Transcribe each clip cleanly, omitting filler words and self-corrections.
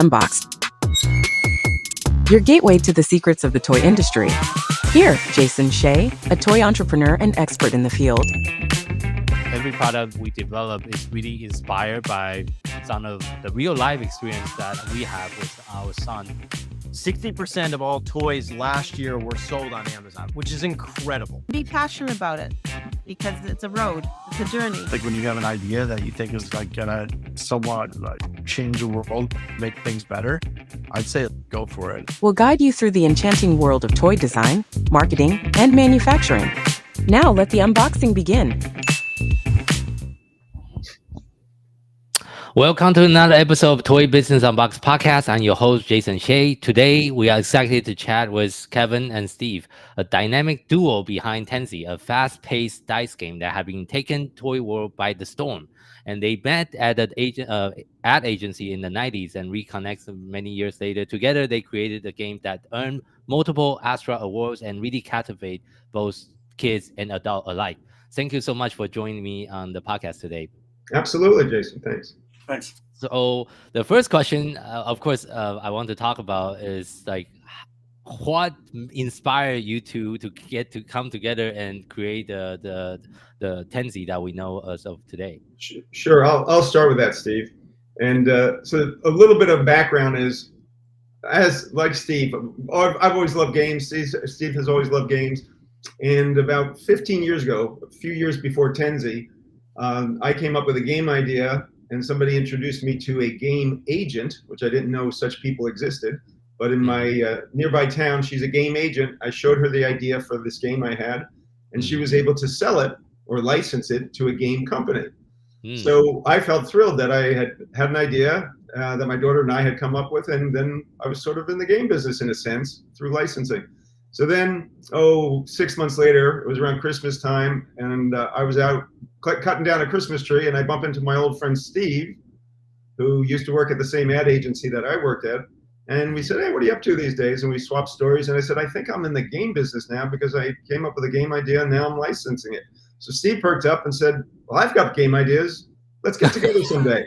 Unboxed, your gateway to the secrets of the toy industry. Here, Jason Shea, a toy entrepreneur and expert in the field. Every product we develop is really inspired by some of the real life experience that we have with our son. 60% of all toys last year were sold on Amazon, which is incredible. Be passionate about it because it's a road, it's a journey. Like when you have an idea that you think is like gonna somewhat like change the world, make things better, I'd say go for it. We'll guide you through the enchanting world of toy design, marketing, and manufacturing. Now let the unboxing begin. Welcome to another episode of Toy Business Unboxed podcast. I'm your host, Jason Shea. Today, we are excited to chat with Kevin and Steve, a dynamic duo behind Tenzi, a fast-paced dice game that have been taken toy world by the storm. And they met at an ad agency in the 90s and reconnected many years later. Together, they created a game that earned multiple Astra awards and really captivate both kids and adults alike. Thank you so much for joining me on the podcast today. Absolutely, Jason. Thanks. Thanks. So the first question, of course, I want to talk about is like, what inspired you to come together and create the Tenzi that we know as of today? Sure, I'll start with that, Steve. And so a little bit of background is, as like Steve, I've always loved games. Steve has always loved games. And about 15 years ago, a few years before Tenzi, I came up with a game idea. And somebody introduced me to a game agent, which I didn't know such people existed. But in my nearby town, she's a game agent. I showed her the idea for this game I had, and she was able to sell it or license it to a game company. So I felt thrilled that I had an idea that my daughter and I had come up with, and then I was sort of in the game business in a sense through licensing. So then, 6 months later, it was around Christmas time, and I was out cutting down a Christmas tree, and I bump into my old friend Steve, who used to work at the same ad agency that I worked at. And we said, hey, what are you up to these days? And we swapped stories. And I said, I think I'm in the game business now because I came up with a game idea and now I'm licensing it. So Steve perked up and said, well, I've got game ideas. Let's get together someday.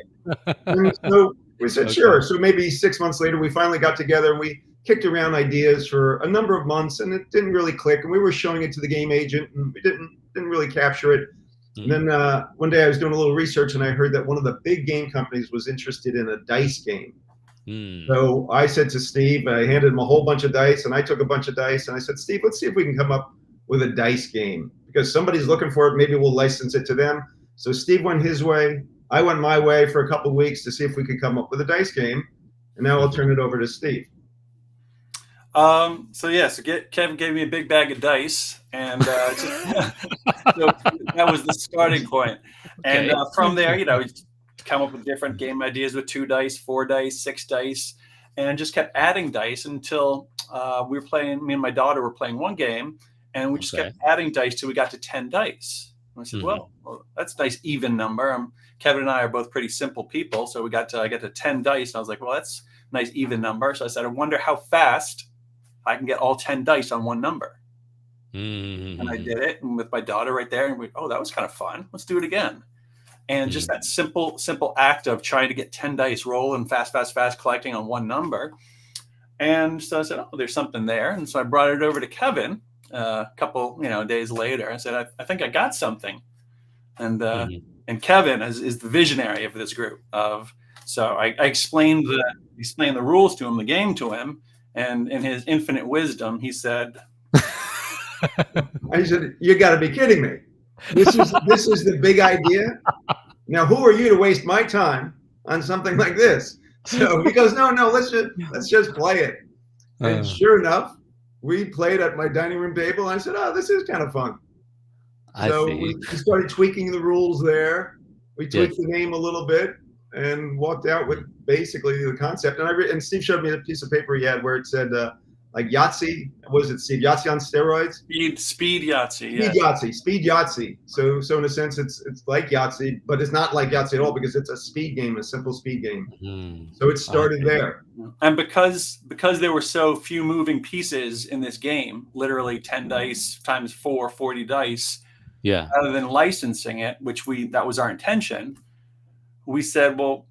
And so we said, sure. So maybe 6 months later, we finally got together and we kicked around ideas for a number of months and it didn't really click. And we were showing it to the game agent and we didn't really capture it. And then one day I was doing a little research and I heard that one of the big game companies was interested in a dice game. So I said to Steve, I handed him a whole bunch of dice and I took a bunch of dice and I said, Steve, let's see if we can come up with a dice game because somebody's looking for it. Maybe we'll license it to them. So Steve went his way. I went my way for a couple of weeks to see if we could come up with a dice game. And now I'll turn it over to Steve. Kevin gave me a big bag of dice, and so that was the starting point. And from there, we come up with different game ideas with 2 dice, 4 dice, 6 dice, and just kept adding dice until we were playing. Me and my daughter were playing one game, and we just kept adding dice till we got to 10 dice. And I said, well, that's a nice even number. Kevin and I are both pretty simple people, so I got to 10 dice, and I was like, well, that's a nice even number. So I said, I wonder how fast I can get all 10 dice on one number. And I did it and with my daughter right there. And that was kind of fun. Let's do it again. And just that simple act of trying to get 10 dice rolling fast, collecting on one number. And so I said, there's something there. And so I brought it over to Kevin a couple, days later. I said, I think I got something. And Kevin is the visionary of this group. So I explained the rules to him, the game to him. And in his infinite wisdom, he said, I said, you got to be kidding me. This is the big idea. Now, who are you to waste my time on something like this? So he goes, no, let's just play it. And sure enough, we played at my dining room table. And I said, this is kind of fun. So we started tweaking the rules there. We tweaked the name a little bit and walked out with basically the concept. And Steve showed me a piece of paper he had where it said, like Yahtzee. Was it, Steve? Yahtzee on steroids? Speed Yahtzee. Speed Yahtzee. So in a sense, it's like Yahtzee, but it's not like Yahtzee at all because it's a speed game, a simple speed game. So it started there. And because there were so few moving pieces in this game, literally 10 dice times 4, 40 dice, rather than licensing it, that was our intention, we said, well,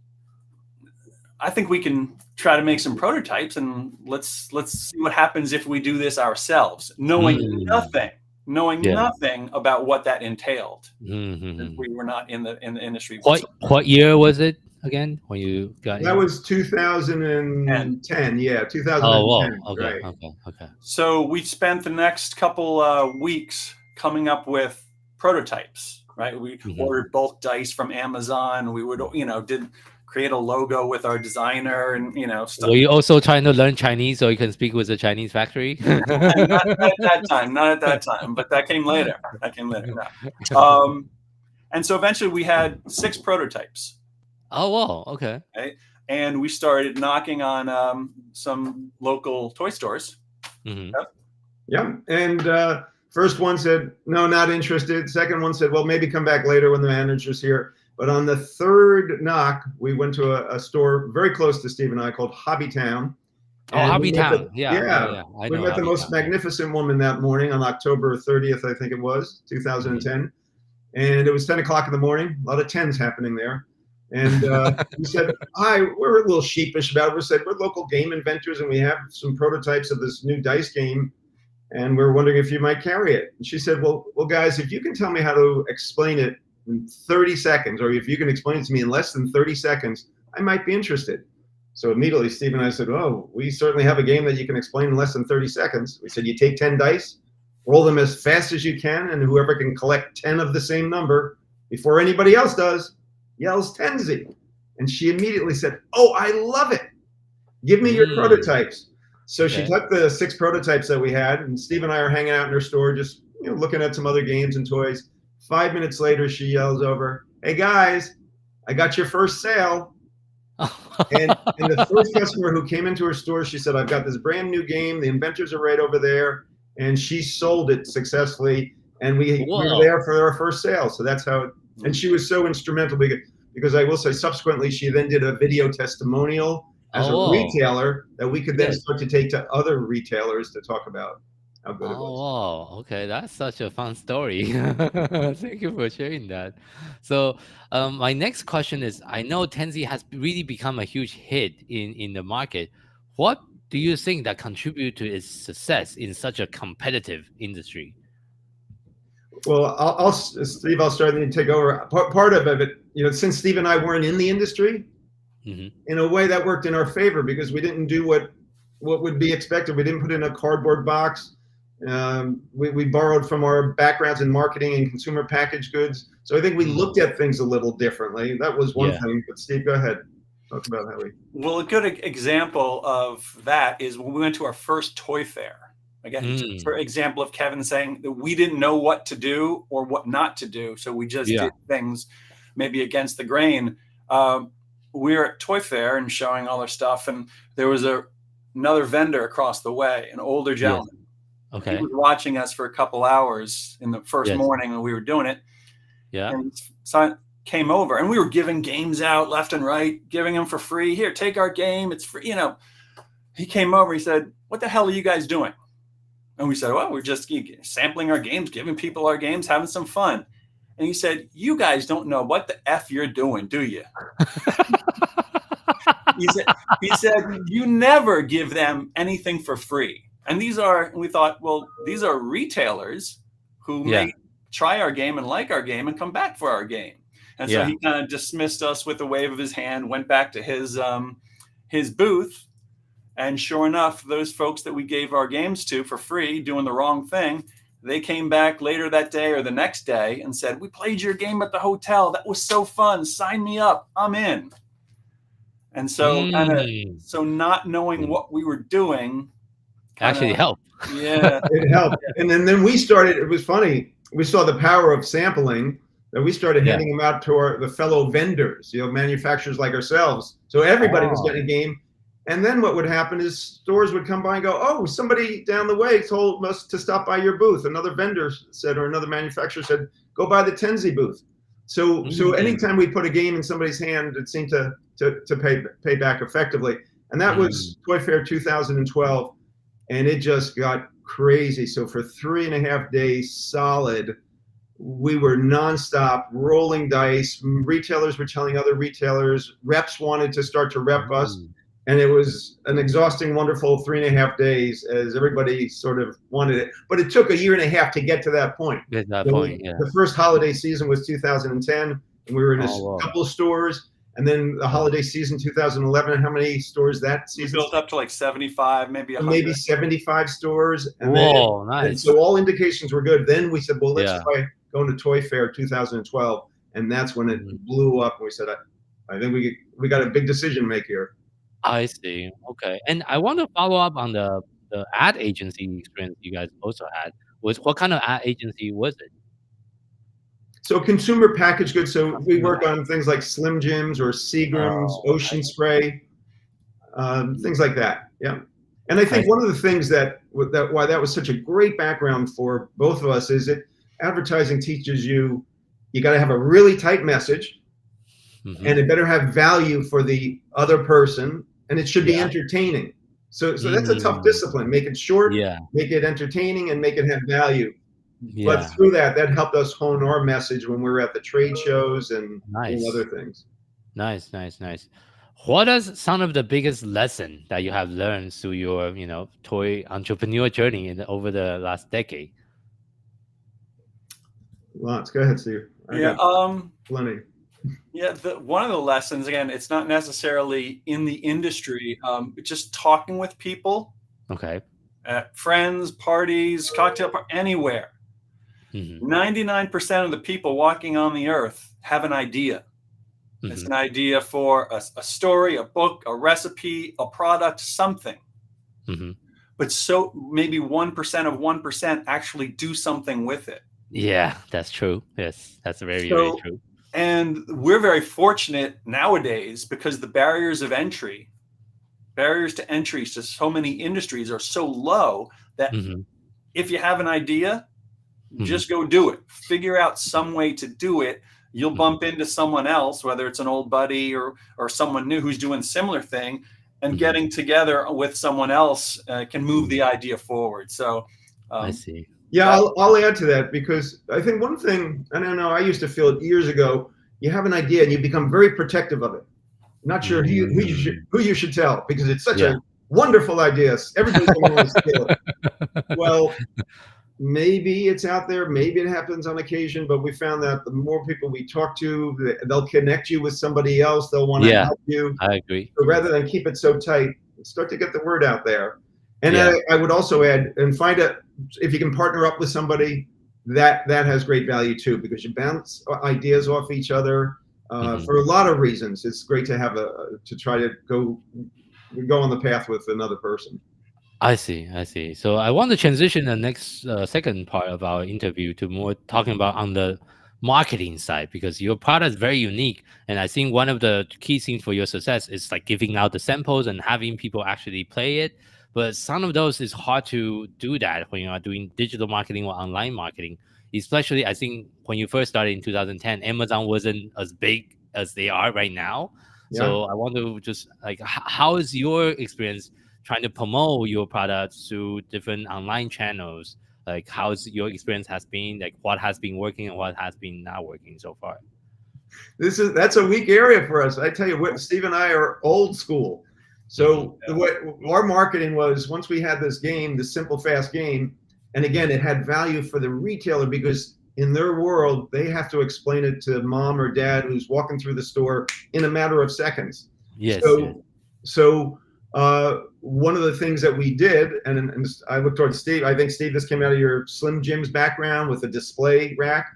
I think we can try to make some prototypes, and let's see what happens if we do this ourselves, knowing nothing about what that entailed. Mm-hmm. We were not in the industry. What year was it again when you got That in? was 2010. Yeah, 2010. Oh, whoa. Okay, right. okay. So we spent the next couple weeks coming up with prototypes. Right, we ordered bulk dice from Amazon. We would, did create a logo with our designer and stuff. Were you also trying to learn Chinese so you can speak with the Chinese factory? not at that time, but that came later. No. And so eventually we had 6 prototypes. Oh, wow. Okay. Right? And we started knocking on some local toy stores. Mm-hmm. Yeah. And first one said, no, not interested. Second one said, well, maybe come back later when the manager's here. But on the third knock, we went to a store very close to Steve and I called Hobby Town. Oh, Hobby Town. Yeah. We met the most magnificent woman that morning on October 30th, I think it was, 2010. Mm-hmm. And it was 10 o'clock in the morning. A lot of 10s happening there. And we said, hi, we're a little sheepish about it. We said, we're local game inventors, and we have some prototypes of this new dice game. And we're wondering if you might carry it. And she said, well, guys, if you can tell me how to explain it in 30 seconds, or if you can explain it to me in less than 30 seconds, I might be interested. So immediately Steve and I said, oh, we certainly have a game that you can explain in less than 30 seconds. We said, you take 10 dice, roll them as fast as you can, and whoever can collect 10 of the same number before anybody else does yells Tenzi. And she immediately said, oh, I love it. Give me your prototypes. So she took the 6 prototypes that we had, and Steve and I are hanging out in her store, just looking at some other games and toys. 5 minutes later, she yells over, hey guys, I got your first sale. and the first customer who came into her store, she said, I've got this brand new game. The inventors are right over there. And she sold it successfully. And we were there for our first sale. So that's how and she was so instrumental because I will say subsequently, she then did a video testimonial as a retailer that we could then start to take to other retailers to talk about how good it was. Oh, wow. Okay. That's such a fun story. Thank you for sharing that. So my next question is, I know Tenzi has really become a huge hit in the market. What do you think that contribute to its success in such a competitive industry? Well, Steve, I'll start and take over. Part of it, since Steve and I weren't in the industry, in a way that worked in our favor because we didn't do what would be expected. We didn't put in a cardboard box. We borrowed from our backgrounds in marketing and consumer packaged goods. So I think we looked at things a little differently. That was one thing. But Steve, go ahead. Talk about how we. Well, a good example of that is when we went to our first toy fair. Again, for example of Kevin saying that we didn't know what to do or what not to do. So we just did things maybe against the grain. We were at Toy Fair and showing all our stuff. And there was another vendor across the way, an older gentleman. Yes. Okay. He was watching us for a couple hours in the first morning when we were doing it. Yeah. And so came over and we were giving games out left and right, giving them for free. Here, take our game. It's free. He came over. He said, what the hell are you guys doing? And we said, well, we're just sampling our games, giving people our games, having some fun. And he said, you guys don't know what the F you're doing, do you? He said, you never give them anything for free. And we thought, well, these are retailers who may try our game and like our game and come back for our game. And so he kind of dismissed us with a wave of his hand, went back to his booth. And sure enough, those folks that we gave our games to for free doing the wrong thing, they came back later that day or the next day and said, we played your game at the hotel. That was so fun. Sign me up. I'm in. And so so not knowing what we were doing actually helped. Yeah, it helped. And then we started, it was funny. We saw the power of sampling that we started handing them out to the fellow vendors, manufacturers like ourselves. So everybody was getting a game. And then what would happen is stores would come by and go, oh, somebody down the way told us to stop by your booth. Another vendor said, or another manufacturer said, go by the Tenzi booth. So anytime we put a game in somebody's hand, it seemed to pay back effectively. And that was Toy Fair 2012. And it just got crazy. So for 3.5 days solid, we were nonstop rolling dice. Retailers were telling other retailers, reps wanted to start to rep us. And it was an exhausting, wonderful 3.5 days as everybody sort of wanted it. But it took 1.5 years to get to that point. At that point, yeah. The first holiday season was 2010, and we were in a couple of stores. And then the holiday season 2011, how many stores that season? We built up to like 75, maybe 100. Maybe 75 stores. And nice. And so all indications were good. Then we said, well, let's try going to Toy Fair 2012. And that's when it blew up. And we said, I think we got a big decision to make here. I see. Okay. And I want to follow up on the ad agency experience you guys also had. What kind of ad agency was it? So consumer packaged goods. So we work on things like Slim Jims or Seagram's, Ocean Spray, things like that. Yeah. And I think one of the things why that was such a great background for both of us is that advertising teaches you got to have a really tight message, and it better have value for the other person, and it should be entertaining. So that's a tough discipline. Make it short, make it entertaining, and make it have value. But through that helped us hone our message when we were at the trade shows and other things. Nice. What is some of the biggest lesson that you have learned through your, toy entrepreneur journey over the last decade? Lots. Go ahead, Steve. Plenty. Yeah, one of the lessons, again, it's not necessarily in the industry, just talking with people. Okay. At friends, parties, cocktail anywhere. 99% of the people walking on the earth have an idea. It's an idea for a story, a book, a recipe, a product, something. But so maybe 1% of 1% actually do something with it. Yeah, that's true. Yes, that's very true. And we're very fortunate nowadays because the barriers to entry to so many industries are so low that if you have an idea, just go do it. Figure out some way to do it. You'll bump into someone else, whether it's an old buddy or someone new who's doing a similar thing, and getting together with someone else can move the idea forward. So I see. Yeah, I'll add to that because I think one thing, I don't know, I used to feel it years ago, you have an idea and you become very protective of it. Not sure who you should tell because it's such a wonderful idea. Everybody's going to want to steal it. Well, maybe it's out there, maybe it happens on occasion, but we found that the more people we talk to, they'll connect you with somebody else, they'll want to help you. I agree. So rather than keep it so tight, start to get the word out there. And I would also add, and if you can partner up with somebody, that has great value too, because you bounce ideas off each other for a lot of reasons. It's great to have to try to go on the path with another person. I see. So I want to transition the next second part of our interview to more talking about on the marketing side, because your product is very unique. And I think one of the key things for your success is like giving out the samples and having people actually play it. But some of those is hard to do that when you are doing digital marketing or online marketing. Especially, I think when you first started in 2010, Amazon wasn't as big as they are right now. Yeah. So I want to just how is your experience trying to promote your products through different online channels? Like, how's your experience has been? Like, what has been working and what has been not working so far? That's a weak area for us. I tell you what, Steve and I are old school. So our marketing was, once we had this game, this simple, fast game, and again, it had value for the retailer because in their world, they have to explain it to mom or dad who's walking through the store in a matter of seconds. Yes. So one of the things that we did, and I look towards Steve, I think, Steve, this came out of your Slim Jim's background with a display rack.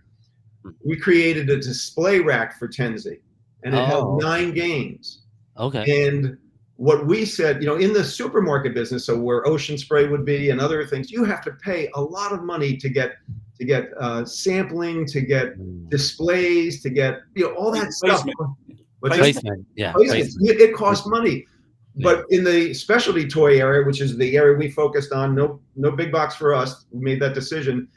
We created a display rack for Tenzi, and it held 9 games. Okay. And what we said, in the supermarket business, so where Ocean Spray would be and other things, you have to pay a lot of money to get sampling, to get displays, to get all that stuff. Placement. Yeah. Placement. It costs money. But in the specialty toy area, which is the area we focused on, no big box for us, we made that decision.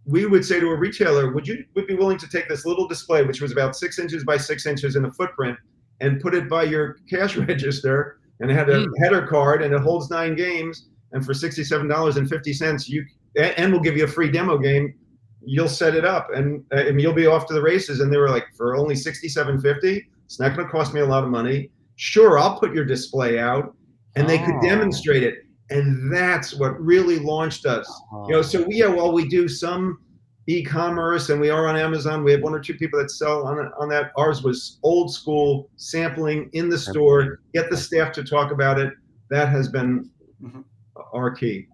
We would say to a retailer, would be willing to take this little display, which was about 6 inches by 6 inches in a footprint, and put it by your cash register, and it had a header card, and it holds 9 games, and for $67.50, and we'll give you a free demo game. you'll set it up, and you'll be off to the races. And they were like, for only $67.50, it's not going to cost me a lot of money. Sure, I'll put your display out, and they could demonstrate it. And that's what really launched us. So while we do some e-commerce and we are on Amazon, we have 1 or 2 people that sell on that. Ours was old school sampling in the store, get the staff to talk about it. That has been our key.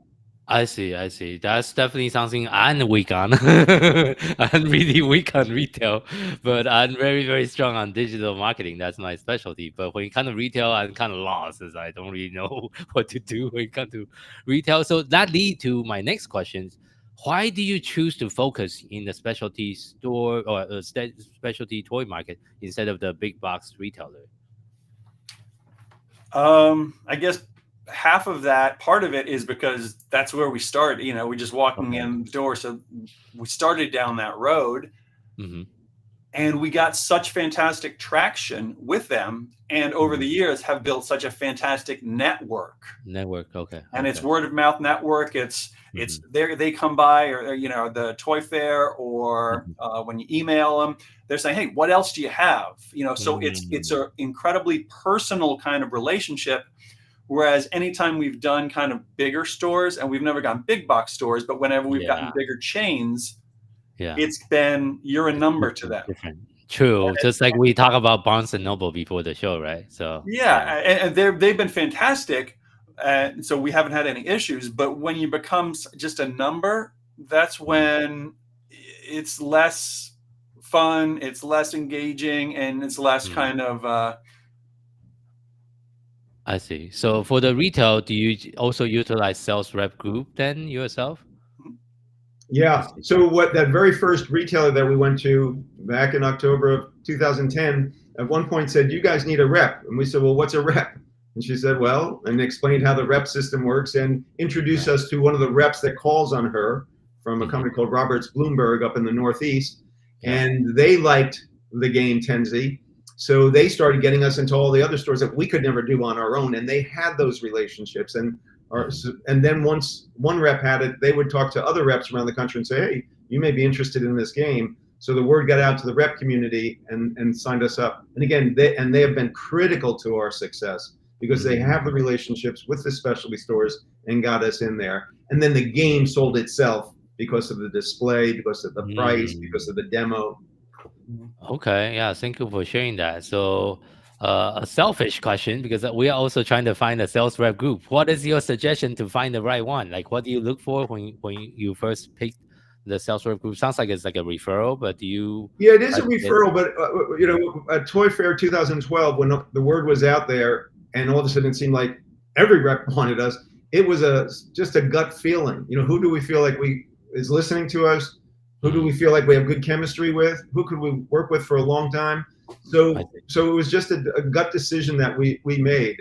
I see. That's definitely something I'm weak on. I'm really weak on retail, but I'm very, very strong on digital marketing. That's my specialty. But when it comes to retail, I'm kind of lost, as I don't really know what to do when it comes to retail. So that leads to my next question. Why do you choose to focus in the specialty store or specialty toy market instead of the big box retailer? I guess half of that, part of it is because that's where we started. We just walking in the door. So we started down that road, and we got such fantastic traction with them. And over the years have built such a fantastic network. Okay. And it's word of mouth network. It's they come by, or the toy fair, or when you email them, they're saying, hey, what else do you have? So it's an incredibly personal kind of relationship. Whereas anytime we've done kind of bigger stores, and we've never gotten big box stores, but whenever we've gotten bigger chains, it's been, you're a number to them. True. Just like we talk about Barnes and Noble before the show, right? So and they've been fantastic. And so we haven't had any issues. But when you become just a number, that's when it's less fun, it's less engaging, and it's less kind of I see. So for the retail, do you also utilize sales rep group then yourself? Yeah. So that very first retailer that we went to back in October of 2010, at one point said, you guys need a rep. And we said, well, what's a rep? And she said, well, and explained how the rep system works, and introduced us to one of the reps that calls on her from a company called Roberts Bloomberg up in the Northeast. And they liked the game Tenzi. So they started getting us into all the other stores that we could never do on our own. And they had those relationships. And then once one rep had it, they would talk to other reps around the country and say, hey, you may be interested in this game. So the word got out to the rep community and signed us up. And again, they have been critical to our success because they have the relationships with the specialty stores and got us in there. And then the game sold itself because of the display, because of the price, because of the demo. Okay, yeah, thank you for sharing that. So a selfish question, because we are also trying to find a sales rep group. What is your suggestion to find the right one? Like, what do you look for when you first pick the sales rep group? Sounds like it's like a referral, but do you? Yeah, it is a referral, but at Toy Fair 2012, when the word was out there, and all of a sudden it seemed like every rep wanted us, it was just a gut feeling. Who do we feel like is listening to us? Who do we feel like we have good chemistry with? Who could we work with for a long time? So it was just a gut decision that we made.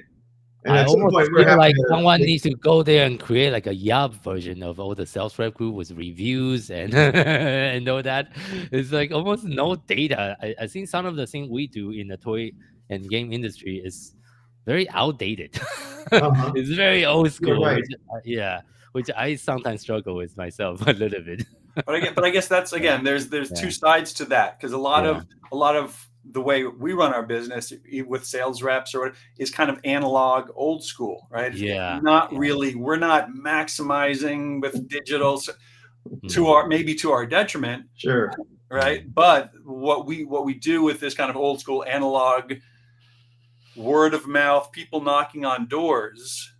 And I at some almost point, we're feel like happy someone needs to go there and create like a Yelp version of all the sales rep group with reviews and and all that. It's like almost no data. I think some of the things we do in the toy and game industry is very outdated. It's very old school. Right. Which I sometimes struggle with myself a little bit. But I guess that's, again, there's two sides to that, because a lot of the way we run our business with sales reps is kind of analog, old school, right? Really, we're not maximizing with digital to our detriment. Sure. Right. But what we do with this kind of old school analog, word of mouth, people knocking on doors,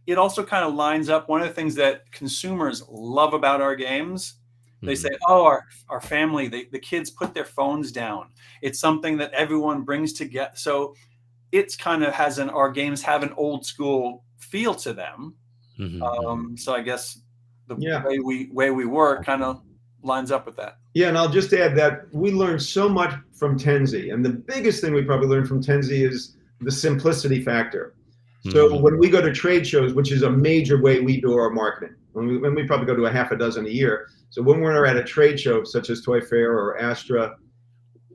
it also kind of lines up. One of the things that consumers love about our games, they say, oh, our family, the kids put their phones down. It's something that everyone brings together. So it's kind of our games have an old school feel to them. So I guess the way we work kind of lines up with that. Yeah, and I'll just add that we learned so much from Tenzi. And the biggest thing we probably learned from Tenzi is the simplicity factor. So when we go to trade shows, which is a major way we do our marketing, when we probably go to a half a dozen a year. So when we're at a trade show, such as Toy Fair or Astra,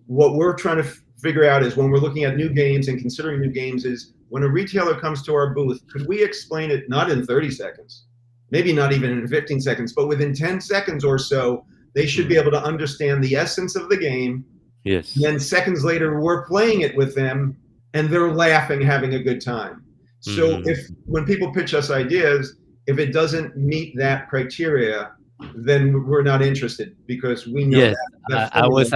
what we're trying to figure out is when we're looking at new games and considering new games is when a retailer comes to our booth, could we explain it not in 30 seconds, maybe not even in 15 seconds, but within 10 seconds or so, They should be able to understand the essence of the game. Yes. And then seconds later, we're playing it with them, and they're laughing, having a good time. So when people pitch us ideas, if it doesn't meet that criteria, then we're not interested, because we know I was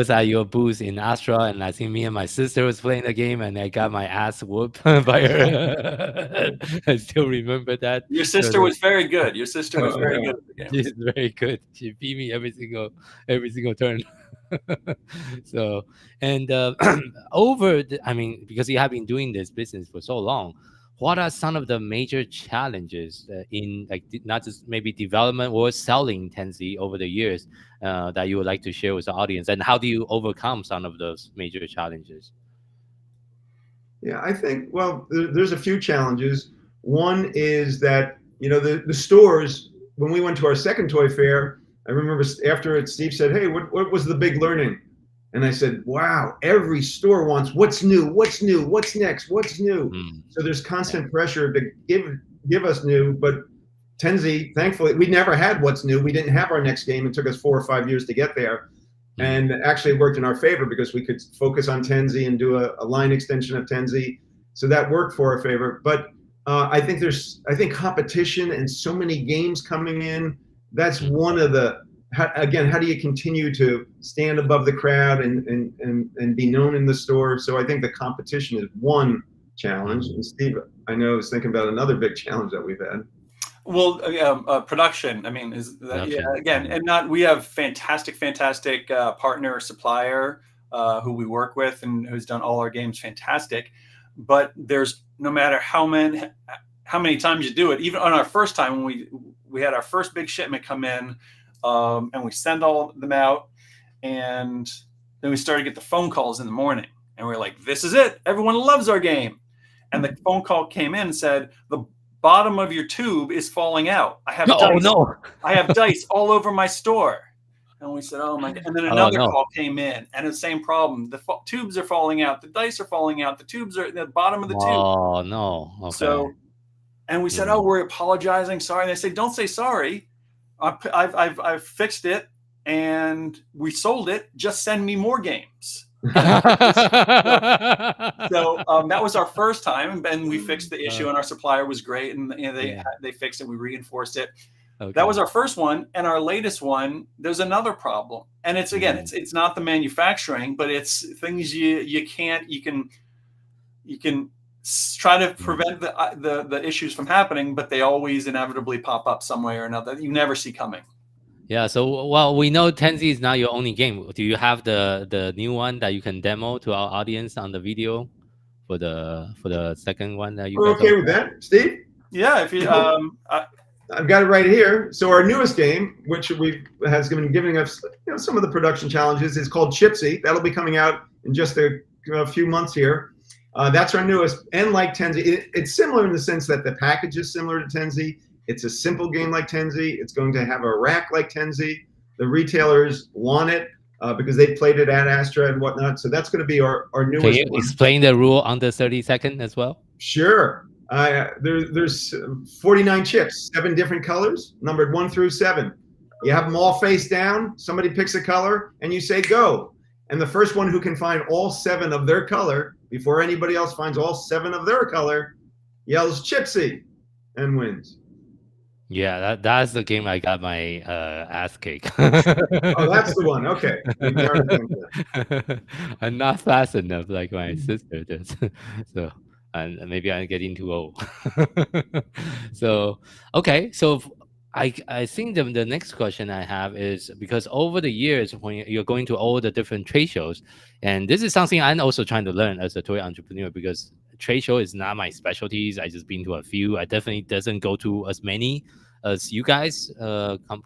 at your booth in Astra, and I think me and my sister was playing the game, and I got my ass whooped by her. I still remember that. Your sister was very good. Your sister was very good at the game. She's very good. She beat me every single turn. So, and because you have been doing this business for so long, what are some of the major challenges in not just maybe development or selling Tenzi over the years that you would like to share with the audience, and how do you overcome some of those major challenges? Yeah, I think, well, there's a few challenges. One is that, the stores, when we went to our second toy fair, I remember after it, Steve said, "Hey, what was the big learning?" And I said, "Wow, every store wants what's new, what's new, what's next, what's new." So there's constant pressure to give us new. But Tenzi, thankfully, we never had what's new. We didn't have our next game. It took us 4 or 5 years to get there. And actually it worked in our favor, because we could focus on Tenzi and do a line extension of Tenzi. So that worked for our favor. But I think competition and so many games coming in, that's one of the, again, how do you continue to stand above the crowd and be known in the store? So I think the competition is one challenge. And Steve, I know, is thinking about another big challenge that we've had. Well, production. I mean, again, and we have fantastic partner supplier who we work with and who's done all our games fantastic. But there's, no matter how many times you do it, even on our first time when we had our first big shipment come in, and we send all of them out, and then we started to get the phone calls in the morning, and we're like, "This is it! Everyone loves our game." And the phone call came in and said, "The bottom of your tube is falling out. I have dice. I have dice all over my store." And we said, "Oh my God." And then another call came in, and the same problem. The tubes are falling out. The dice are falling out. The tubes are at the bottom of the tube. Oh no. Okay. So, and we said, "Oh, we're apologizing. Sorry." And they say, "Don't say sorry. I've fixed it, and we sold it. Just send me more games." So that was our first time, and we fixed the issue, and our supplier was great, and they fixed it. We reinforced it. Okay. That was our first one, and our latest one. There's another problem, and it's again, it's not the manufacturing, but it's things you can try to prevent the issues from happening, but they always inevitably pop up some way or another that you never see coming. Yeah, so well, we know Tenzi is not your only game. Do you have the new one that you can demo to our audience on the video for the second one that you? We're okay with that, Steve? Yeah, if you I've got it right here. So our newest game, which has been giving us some of the production challenges, is called Chipsy. That'll be coming out in just a few months here. That's our newest, and like Tenzi, it's similar in the sense that the package is similar to Tenzi. It's a simple game like Tenzi. It's going to have a rack like Tenzi. The retailers want it because they played it at Astra and whatnot. So that's going to be our newest. Can you explain the rule under 30 seconds as well? Sure. There's 49 chips, 7 different colors, numbered 1 through 7. You have them all face down. Somebody picks a color, and you say go. And the first one who can find all 7 of their color before anybody else finds all 7 of their color yells Chipsy and wins. Yeah, that's the game I got my ass kicked. Oh, that's the one. Okay. I'm not fast enough like my sister does. So, and maybe I'm getting too old. So, okay. So I think the next question I have is, because over the years, when you're going to all the different trade shows, and this is something I'm also trying to learn as a toy entrepreneur, because trade show is not my specialties. I just been to a few. I definitely doesn't go to as many as you guys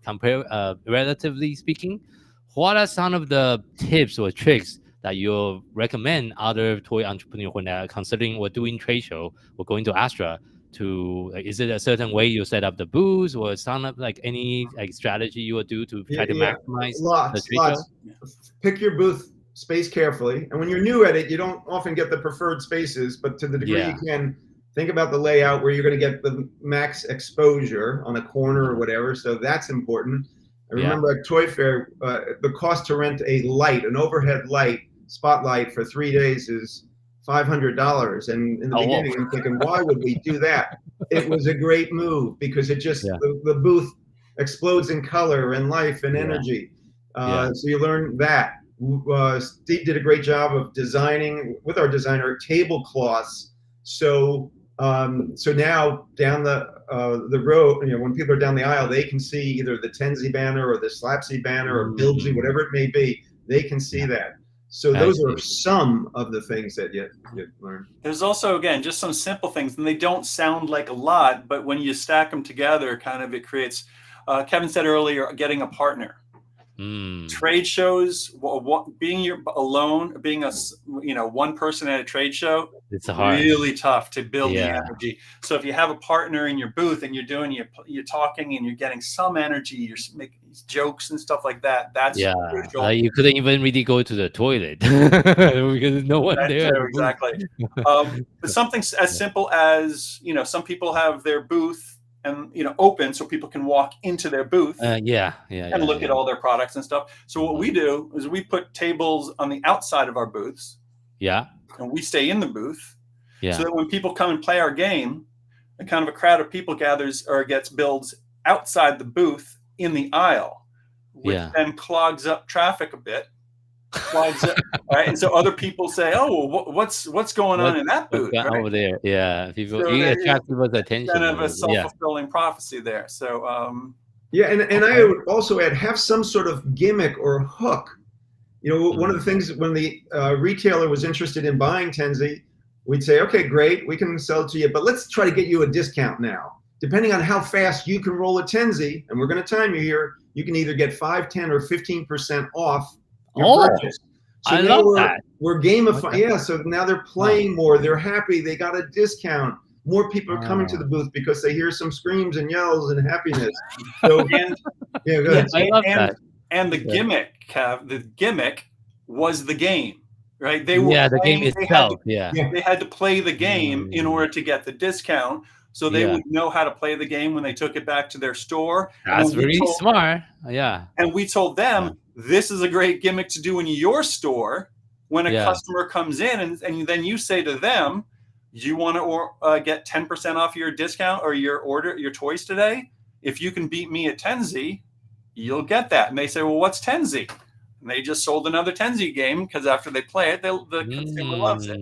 compare, relatively speaking. What are some of the tips or tricks that you recommend other toy entrepreneurs when they're considering or doing trade show or going to Astra? Is it a certain way you set up the booth, or some of any strategy you would do to try to maximize the trade show? Pick your booth space carefully, and when you're new at it, you don't often get the preferred spaces, but to the degree you can, think about the layout where you're going to get the max exposure on a corner or whatever. So that's important. I remember at Toy Fair, the cost to rent a light, an overhead light, spotlight for 3 days is $500. And in the beginning, I'm thinking, why would we do that? It was a great move because it just, the booth explodes in color and life and energy. So you learn that. Steve did a great job of designing with our designer tablecloths. So now down the road, when people are down the aisle, they can see either the Tenzi banner or the Slapsy banner or Bilgy, whatever it may be. They can see that. So those are some of the things that you learn. There's also, again, just some simple things, and they don't sound like a lot, but when you stack them together, kind of it creates. Kevin said earlier, getting a partner. Trade shows, being alone, being one person at a trade show, it's really tough to build the energy. So if you have a partner in your booth and you're talking and you're getting some energy, you're making jokes and stuff like that. That's crucial. You couldn't even really go to the toilet because no one there. Exactly. But something as simple as some people have their booth and open so people can walk into their booth and look at all their products and stuff. So what we do is we put tables on the outside of our booths. And we stay in the booth. So that when people come and play our game, a kind of a crowd of people gathers or gets builds outside the booth in the aisle, which then clogs up traffic a bit. Right, and so other people say, "Oh, well, what's going on in that booth over there?" People attract people's attention. Kind of a self-fulfilling prophecy there. So, and I would also add, have some sort of gimmick or hook. One of the things when the retailer was interested in buying Tenzi, we'd say, "Okay, great, we can sell it to you, but let's try to get you a discount now. Depending on how fast you can roll a Tenzi, and we're going to time you here, you can either get 5, 10, or 15% off." Purchase. So I love that. We're gamifying. So now they're playing more. They're happy. They got a discount. More people are coming to the booth because they hear some screams and yells and happiness. So, go ahead. I love that. And the gimmick, Kev, the gimmick was the game, right? They were the game itself. They had to play the game in order to get the discount. So they would know how to play the game when they took it back to their store. That's really smart. And we told them, this is a great gimmick to do in your store when a customer comes in and then you say to them, you want to get 10% off your discount or your order, your toys today? If you can beat me at Tenzi, you'll get that. And they say, well, what's Tenzi? And they just sold another Tenzi game because after they play it, the consumer loves it.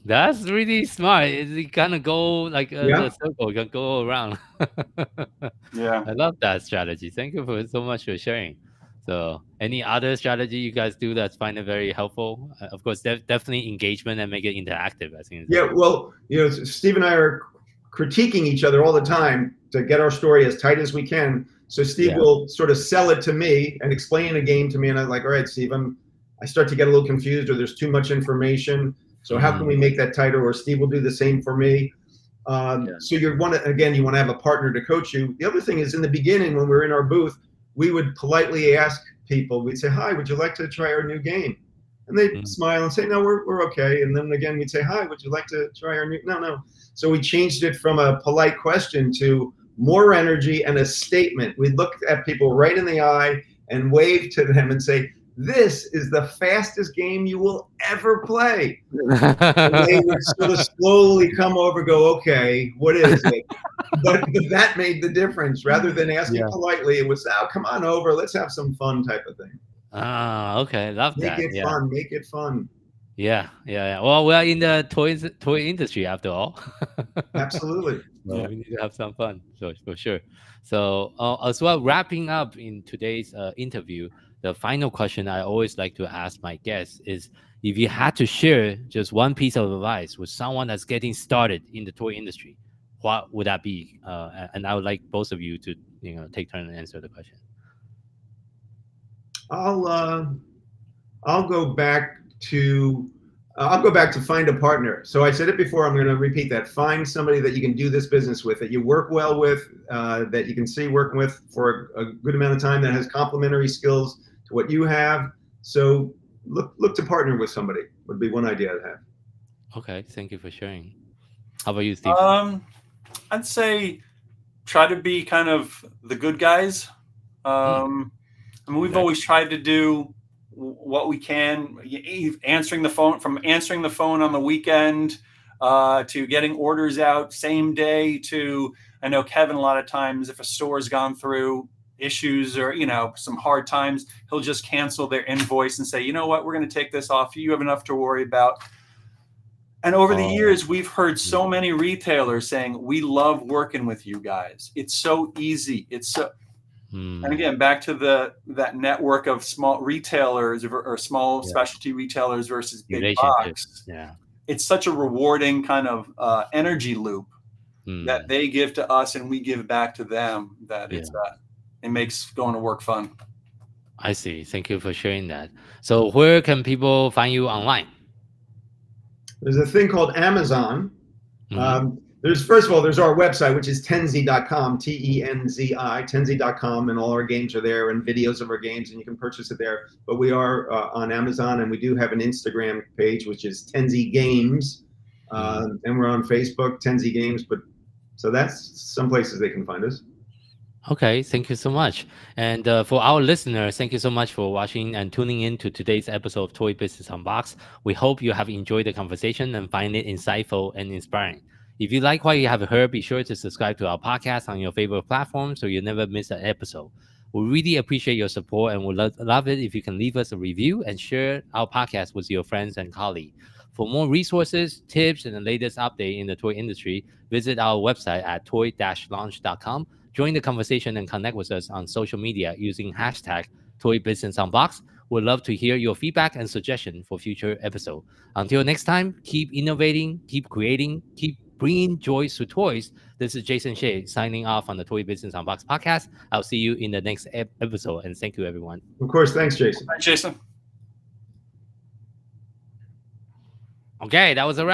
That's really smart. It kind of go like the circle, you can go around. I love that strategy. Thank you so much for sharing. So any other strategy you guys do that's find it very helpful? Of course, definitely engagement and make it interactive. I think. Well, Steve and I are critiquing each other all the time to get our story as tight as we can. So Steve will sort of sell it to me and explain a game to me, and I'm like, all right, Steve, I start to get a little confused, or there's too much information. So how can we make that tighter? Or Steve will do the same for me. So you want to have a partner to coach you. The other thing is, in the beginning, when we're in our booth, we would politely ask people. We'd say, "Hi, would you like to try our new game?" And they'd smile and say, "No, we're okay." And then again, we'd say, "Hi, would you like to try our new?" No. So we changed it from a polite question to more energy and a statement. We'd look at people right in the eye and wave to them and say, "This is the fastest game you will ever play." And they would sort of slowly come over, go, "Okay, what is it?" But that made the difference. Rather than asking politely, it was, "Oh, come on over, let's have some fun," type of thing. Okay, love that. Make it fun. Make it fun. Yeah. Well, we're in the toy industry after all. Absolutely. So we need to have some fun, so for sure. So as well, wrapping up in today's interview, the final question I always like to ask my guests is, if you had to share just one piece of advice with someone that's getting started in the toy industry, what would that be? And I would like both of you to take turn and answer the question. I'll go back to find a partner. So I said it before, I'm going to repeat that. Find somebody that you can do this business with, that you work well with, that you can see working with for a good amount of time, that has complementary skills to what you have. So look to partner with somebody would be one idea I'd have. Okay, thank you for sharing. How about you, Steve? I'd say try to be kind of the good guys. I mean, we've always tried to do what we can, answering the phone on the weekend, to getting orders out same day, to, I know Kevin, a lot of times if a store's gone through issues or, some hard times, he'll just cancel their invoice and say, you know what, we're going to take this off. You have enough to worry about. And over the years, we've heard so many retailers saying, we love working with you guys. It's so easy. And again, back to that network of small retailers or small specialty retailers versus big box. Yeah. It's such a rewarding kind of energy loop that they give to us and we give back to them, that it makes going to work fun. I see. Thank you for sharing that. So where can people find you online? There's a thing called Amazon. First of all, there's our website, which is tenzi.com, Tenzi, tenzi.com, and all our games are there and videos of our games, and you can purchase it there. But we are on Amazon, and we do have an Instagram page, which is Tenzi Games, and we're on Facebook, Tenzi Games. So that's some places they can find us. Okay, thank you so much. And for our listeners, thank you so much for watching and tuning in to today's episode of Toy Business Unboxed. We hope you have enjoyed the conversation and find it insightful and inspiring. If you like what you have heard, be sure to subscribe to our podcast on your favorite platform so you never miss an episode. We really appreciate your support and would love it if you can leave us a review and share our podcast with your friends and colleagues. For more resources, tips, and the latest update in the toy industry, visit our website at toy-launch.com. Join the conversation and connect with us on social media using hashtag Toy Business Unboxed. We'd love to hear your feedback and suggestion for future episodes. Until next time, keep innovating, keep creating, keep bringing joy to toys. This is Jason Shea signing off on the Toy Business Unboxed podcast. I'll see you in the next episode, and thank you, everyone. Of course. Thanks, Jason. Thanks, Jason. Okay, that was a wrap.